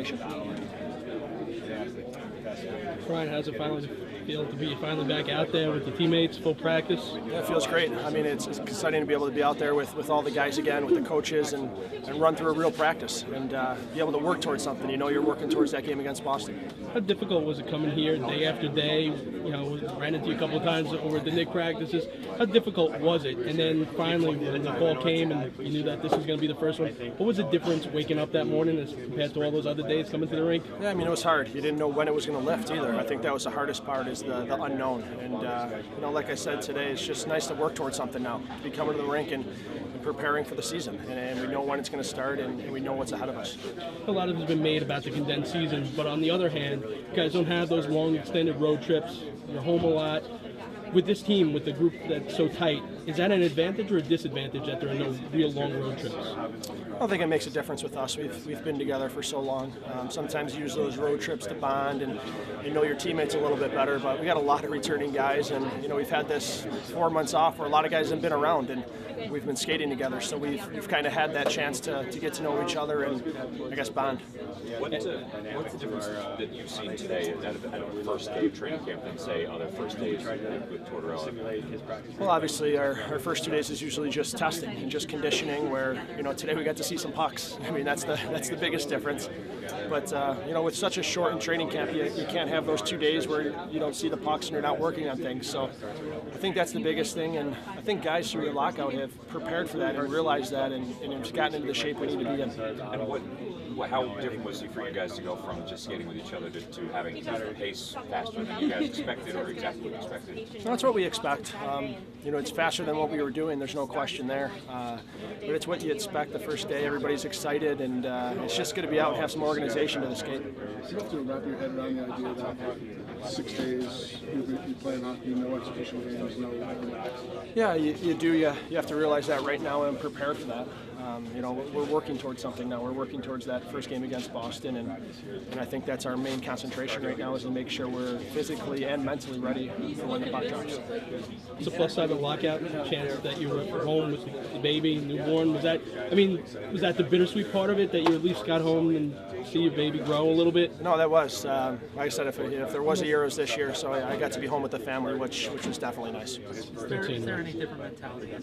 concentration. Brian, how's it feel to be finally back out there with the teammates, full practice? Yeah, it feels great. I mean, it's exciting to be able to be out there with all the guys again, with the coaches, and run through a real practice and be able to work towards something. You know, you're working towards that game against Boston. How difficult was it coming here day after day? You know, ran into you a couple of times over the Knicks practices. How difficult was it? And then finally, when the call came and you knew that this was going to be the first one, what was the difference waking up that morning as compared to all those other days coming to the rink? Yeah, I mean, it was hard. You didn't know when it was going to lift either. I think that was the hardest part, is the unknown. And you know, like I said today, it's just nice to work towards something now. To be coming to the rink and preparing for the season, and we know when it's going to start, and we know what's ahead of us. A lot of it has been made about the condensed season, but on the other hand, you guys don't have those long extended road trips. You're home a lot. With this team, with the group that's so tight, is that an advantage or a disadvantage that there are no real long road trips? I don't think it makes a difference with us. We've been together for so long. Sometimes you use those road trips to bond and you know your teammates a little bit better, but we got a lot of returning guys, and you know, we've had this 4 months off where a lot of guys haven't been around, and we've been skating together, so we've kind of had that chance to get to know each other and, I guess, bond. What's the difference that you've seen today at a first day of training camp than, say, other first days with Tortorella? Well, obviously, our first 2 days is usually just testing and just conditioning, where, you know, today we got to see some pucks. I mean, that's the biggest difference. But, you know, with such a shortened training camp, you can't have those 2 days where you don't see the pucks and you're not working on things. So I think that's the biggest thing, and I think guys through the lockout have prepared for that and realized that, and have gotten into the shape we need to be in. And how different was it for you guys to go from just skating with each other to having to pace faster than you guys expected, or exactly what you expected? That's what we expect. You know, it's faster than what we were doing. There's no question there. But it's what you expect the first day. Everybody's excited, and it's just going to be out and have some organization to the skate. You have to wrap your head around the idea that 6 days you play hockey, no exhibition games, no. Yeah, you do. You have to realize that right now and prepare for that. You know, we're working towards something now. We're working towards that first game against Boston, and I think that's our main concentration right now, is to make sure we're physically and mentally ready for when the puck drops. It's a plus side of the lockout chance that you were at home with the baby, newborn. Was that the bittersweet part of it, that you at least got home and see your baby grow a little bit? No, that was. Like I said, if there was a Euros this year, so I got to be home with the family, which was definitely nice. Is there any different mentality?